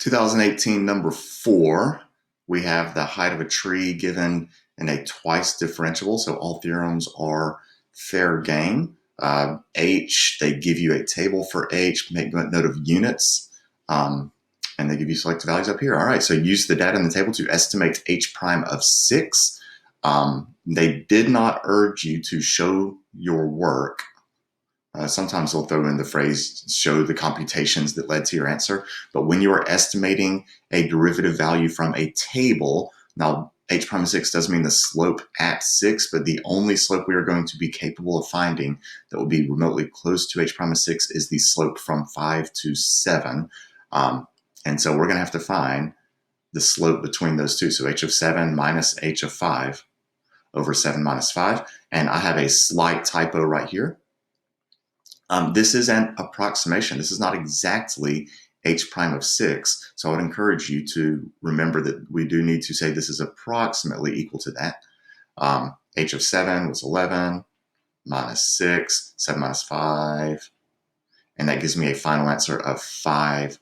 2018 number 4, we have the height of a tree given in a twice differentiable, so all theorems are fair game. H, they give you a table for H, make note of units, and they give you selected values up here. All right, so use the data in the table to estimate H prime of 6. They did not urge you to show your work. Sometimes they'll throw in the phrase, show the computations that led to your answer. But when you are estimating a derivative value from a table, now h prime of 6 does mean the slope at 6, but the only slope we are going to be capable of finding that will be remotely close to h prime of 6 is the slope from 5 to 7. And so we're going to have to find the slope between those two. So h of 7 minus h of 5 over 7 minus 5. And I have a slight typo right here. This is an approximation. This is not exactly h prime of 6. So I would encourage you to remember that we do need to say this is approximately equal to that. H of 7 was 11 minus 6, 7 minus 5. And that gives me a final answer of 5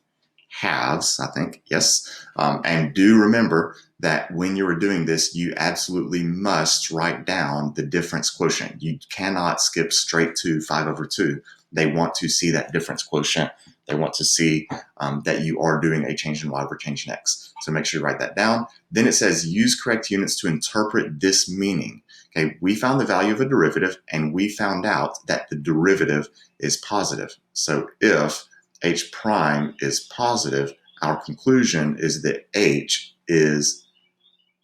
halves, I think. Yes. And do remember that when you are doing this, you absolutely must write down the difference quotient. You cannot skip straight to 5 over 2. They want to see that difference quotient. They want to see that you are doing a change in y over change in x. So make sure you write that down. Then it says use correct units to interpret this meaning. Okay, we found the value of a derivative and we found out that the derivative is positive. So if h prime is positive, our conclusion is that h is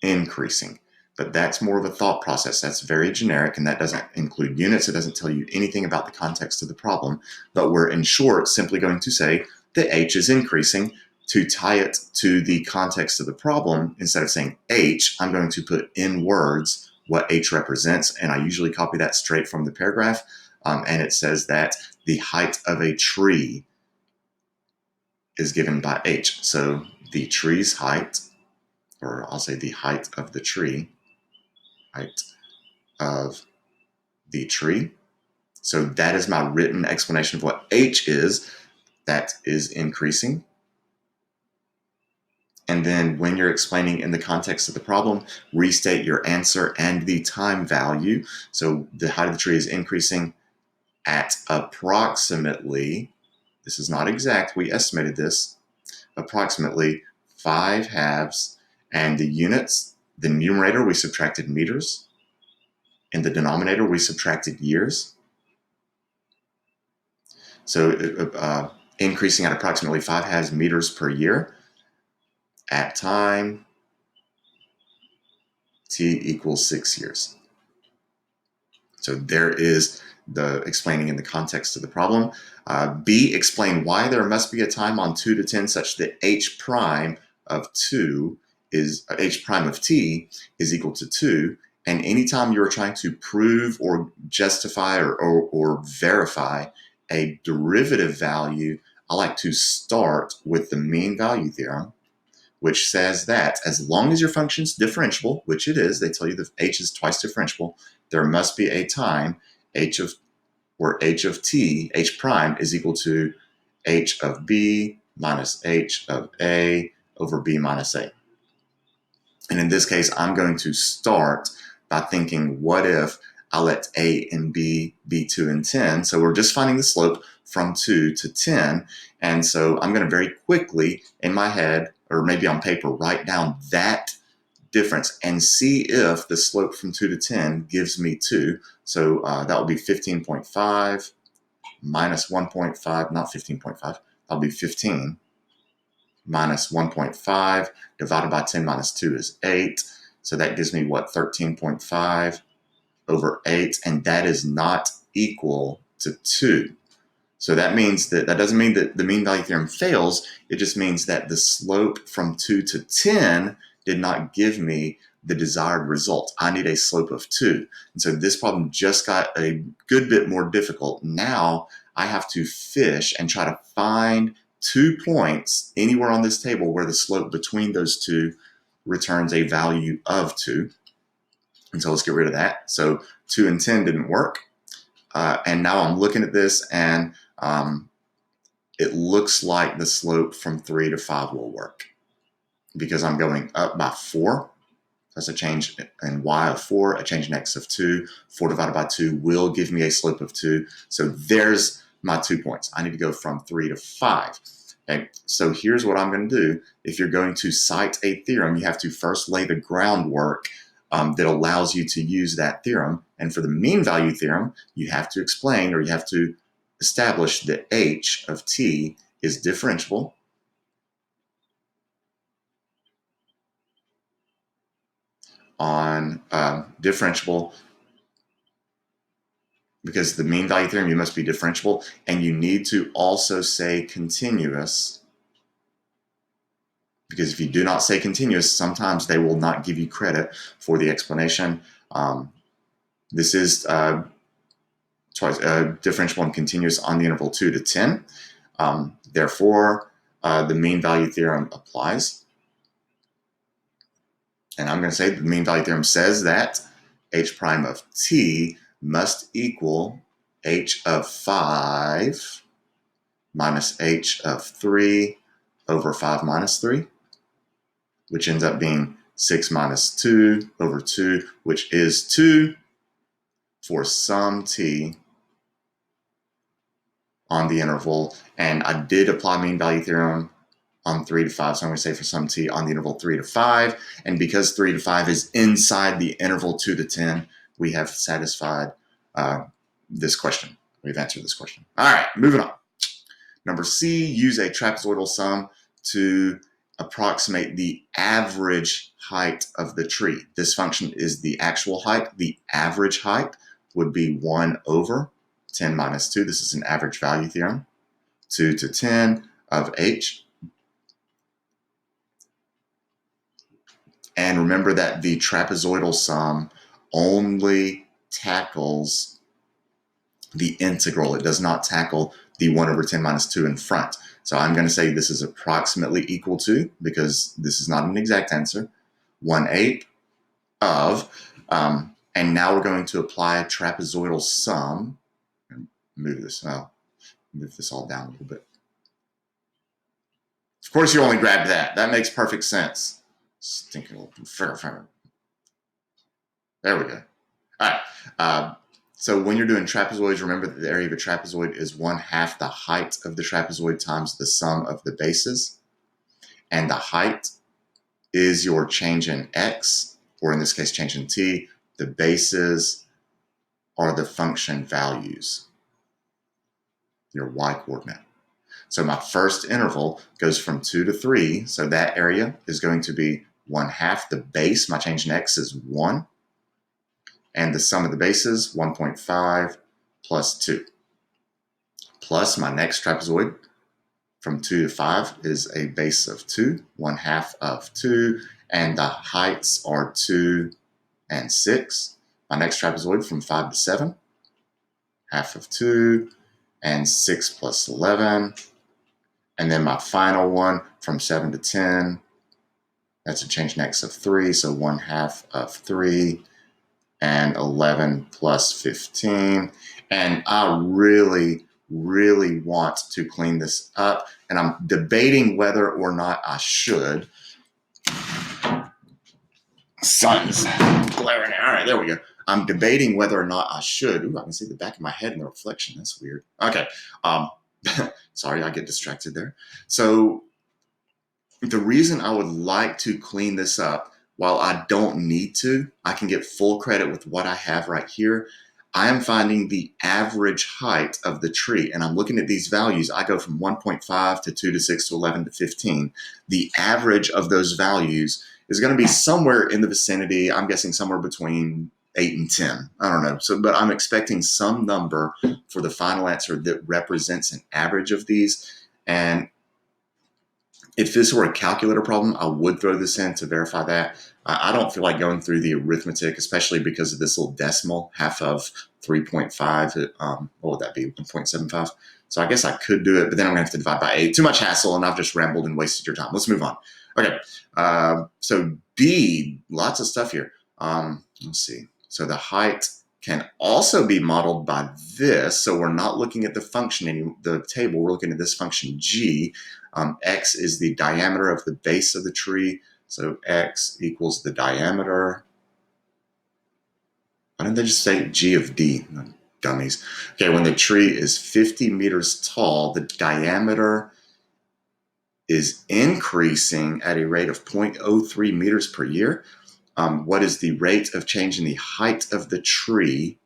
increasing. But that's more of a thought process. That's very generic, and that doesn't include units. It doesn't tell you anything about the context of the problem. But we're, in short, simply going to say that h is increasing. To tie it to the context of the problem, instead of saying h, I'm going to put in words what h represents, and I usually copy that straight from the paragraph. And it says that the height of a tree is given by h. So the tree's height, or I'll say the height of the tree, height of the tree. So that is my written explanation of what h is. That is increasing. And then when you're explaining in the context of the problem, restate your answer and the time value. So the height of the tree is increasing at approximately, this is not exact, we estimated this, approximately 5 halves. And the units, the numerator, we subtracted meters. In the denominator, we subtracted years. So increasing at approximately 5 halves meters per year at time t equals 6 years. So there is the explaining in the context of the problem. B, explain why there must be a time on 2 to 10 such that h prime of 2 is h prime of t is equal to 2. And anytime you're trying to prove or justify or verify a derivative value, I like to start with the mean value theorem, which says that as long as your function is differentiable, which it is, they tell you that h is twice differentiable, there must be a time where h of t, h prime, is equal to h of b minus h of a over b minus a. And in this case, I'm going to start by thinking, what if I let a and b be 2 and 10? So we're just finding the slope from 2 to 10. And so I'm going to very quickly in my head, or maybe on paper, write down that difference and see if the slope from 2 to 10 gives me 2. So that will be 15.5 minus 1.5, not 15.5, that'll be 15 minus 1.5 divided by 10 minus 2 is 8. So that gives me what, 13.5 over 8, and that is not equal to 2. So that means that doesn't mean that the mean value theorem fails. It just means that the slope from 2 to 10 did not give me the desired result. I need a slope of 2. And so this problem just got a good bit more difficult. Now I have to fish and try to find 2 points anywhere on this table where the slope between those two returns a value of 2. And so let's get rid of that. So 2 and 10 didn't work. And now I'm looking at this, and it looks like the slope from 3 to 5 will work because I'm going up by 4. That's a change in y of 4, a change in x of 2. 4 divided by 2 will give me a slope of 2. So there's my 2 points. I need to go from 3 to 5. Okay, so here's what I'm going to do. If you're going to cite a theorem, you have to first lay the groundwork that allows you to use that theorem. And for the mean value theorem, you have to explain, or you have to establish that h of t is differentiable on differentiable, because the mean value theorem, you must be differentiable, and you need to also say continuous, because if you do not say continuous, sometimes they will not give you credit for the explanation. This is differentiable and continuous on the interval 2 to 10. Therefore, the mean value theorem applies. And I'm going to say the mean value theorem says that h prime of t must equal h of 5 minus h of 3 over 5 minus 3, which ends up being 6 minus 2 over 2, which is 2 for some t on the interval. And I did apply mean value theorem on 3 to 5, so I'm going to say for some t on the interval 3 to 5. And because 3 to 5 is inside the interval 2 to 10, we have satisfied this question. We've answered this question. All right, moving on. Number C, use a trapezoidal sum to approximate the average height of the tree. This function is the actual height. The average height would be 1 over 10 minus 2. This is an average value theorem. 2 to 10 of h. And remember that the trapezoidal sum only tackles the integral. It does not tackle the 1 over 10 minus 2 in front. So I'm going to say this is approximately equal to, because this is not an exact answer, 1/8 of, and now we're going to apply a trapezoidal sum. Move this all down a little bit. Of course, you only grabbed that. That makes perfect sense. Stinking little fair. There we go. All right. So when you're doing trapezoids, remember that the area of a trapezoid is 1/2 the height of the trapezoid times the sum of the bases. And the height is your change in x, or in this case, change in t. The bases are the function values, your y coordinate. So my first interval goes from 2 to 3. So that area is going to be 1/2 the base. My change in x is 1. And the sum of the bases, 1.5 plus 2. Plus my next trapezoid from 2 to 5 is a base of 2, 1/2 of 2, and the heights are 2 and 6. My next trapezoid from 5 to 7, half of 2, and 6 plus 11. And then my final one from 7 to 10, that's a change in x of 3, so 1/2 of 3. And 11 plus 15. And I really, really want to clean this up. And I'm debating whether or not I should. Sun's glaring. All right, there we go. I'm debating whether or not I should. Ooh, I can see the back of my head in the reflection. That's weird. Okay. Sorry, I get distracted there. So the reason I would like to clean this up, while I don't need to, I can get full credit with what I have right here. I am finding the average height of the tree, and I'm looking at these values. I go from 1.5 to 2 to 6 to 11 to 15. The average of those values is going to be somewhere in the vicinity, I'm guessing somewhere between 8 and 10. I don't know. So, but I'm expecting some number for the final answer that represents an average of these. And if this were a calculator problem, I would throw this in to verify that. I don't feel like going through the arithmetic, especially because of this little decimal, half of 3.5. What would that be? 1.75. So I guess I could do it, but then I'm going to have to divide by 8. Too much hassle, and I've just rambled and wasted your time. Let's move on. Okay. So B, lots of stuff here. Let's see. So the height can also be modeled by this. So we're not looking at the function in the table. We're looking at this function g. X is the diameter of the base of the tree. So x equals the diameter. Why didn't they just say g of d? Dummies. Okay, when the tree is 50 meters tall, the diameter is increasing at a rate of 0.03 meters per year. What is the rate of change in the height of the tree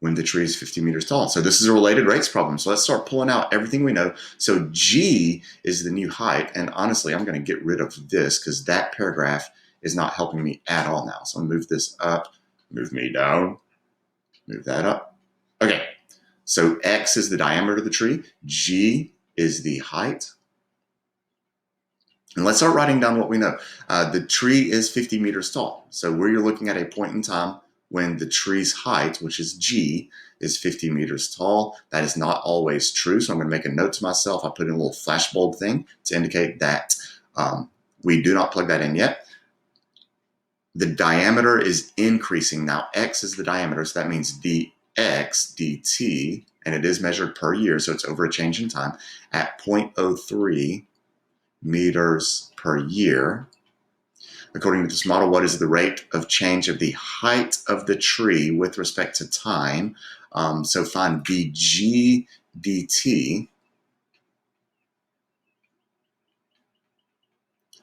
when the tree is 50 meters tall? So this is a related rates problem. So let's start pulling out everything we know. So G is the new height. And honestly, I'm going to get rid of this because that paragraph is not helping me at all now. So I'll move this up, move me down, move that up. Okay, so X is the diameter of the tree. G is the height. And let's start writing down what we know. The tree is 50 meters tall. So we're looking at a point in time when the tree's height, which is G, is 50 meters tall. That is not always true. So I'm going to make a note to myself. I put in a little flashbulb thing to indicate that we do not plug that in yet. The diameter is increasing. Now, X is the diameter, so that means dx dt, and it is measured per year, so it's over a change in time, at 0.03 meters per year. According to this model, what is the rate of change of the height of the tree with respect to time? So find dg dt.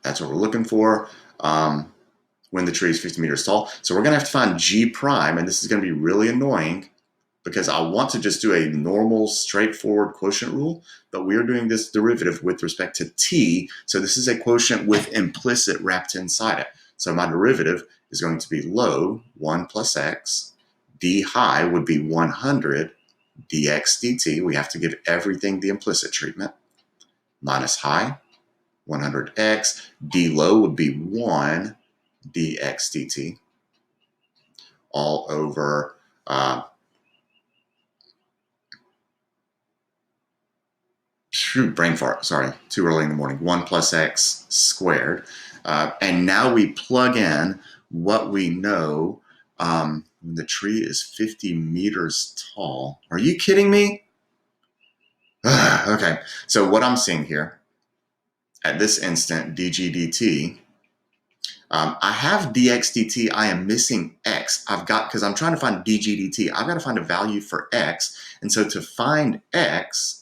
That's what we're looking for when the tree is 50 meters tall. So we're going to have to find g prime, and this is going to be really annoying because I want to just do a normal, straightforward quotient rule, but we are doing this derivative with respect to t. So this is a quotient with implicit wrapped inside it. So my derivative is going to be low, 1 plus x. D high would be 100 dx dt. We have to give everything the implicit treatment. Minus high, 100x. D low would be 1 dx dt. All over brain fart, sorry, too early in the morning, 1 plus x squared. And now we plug in what we know when the tree is 50 meters tall. Are you kidding me? Okay, so what I'm seeing here, at this instant, dg dt, I have dx dt, I am missing x. Because I'm trying to find dg dt, I've got to find a value for x. And so to find x,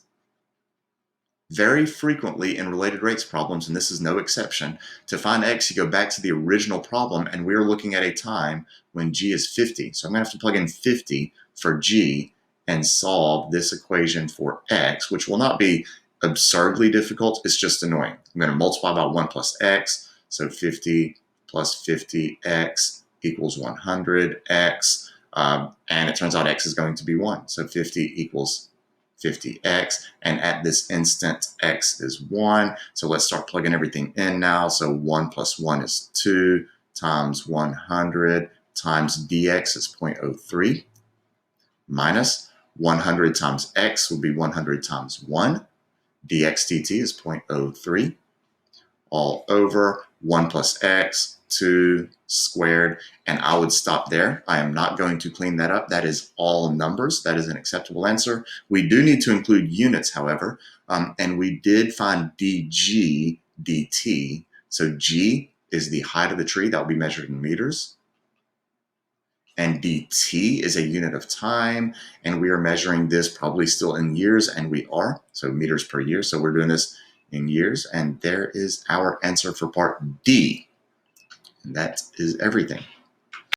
very frequently in related rates problems, and this is no exception, to find x, you go back to the original problem, and we're looking at a time when g is 50. So I'm going to have to plug in 50 for g and solve this equation for x, which will not be absurdly difficult. It's just annoying. I'm going to multiply by 1 plus x, so 50 plus 50x equals 100x, and it turns out x is going to be 1. So 50 equals 50x, and at this instant, x is 1. So let's start plugging everything in now. So 1 plus 1 is 2 times 100 times dx is 0.03 minus 100 times x will be 100 times 1. dx dt is 0.03 all over 1 plus x, 2 squared, and I would stop there. I am not going to clean that up. That is all numbers. That is an acceptable answer. We do need to include units, however, and we did find dg dt. So g is the height of the tree. That will be measured in meters. And dt is a unit of time, and we are measuring this probably still in years, and we are, so meters per year. So we're doing this in years, and there is our answer for part D. And that is everything.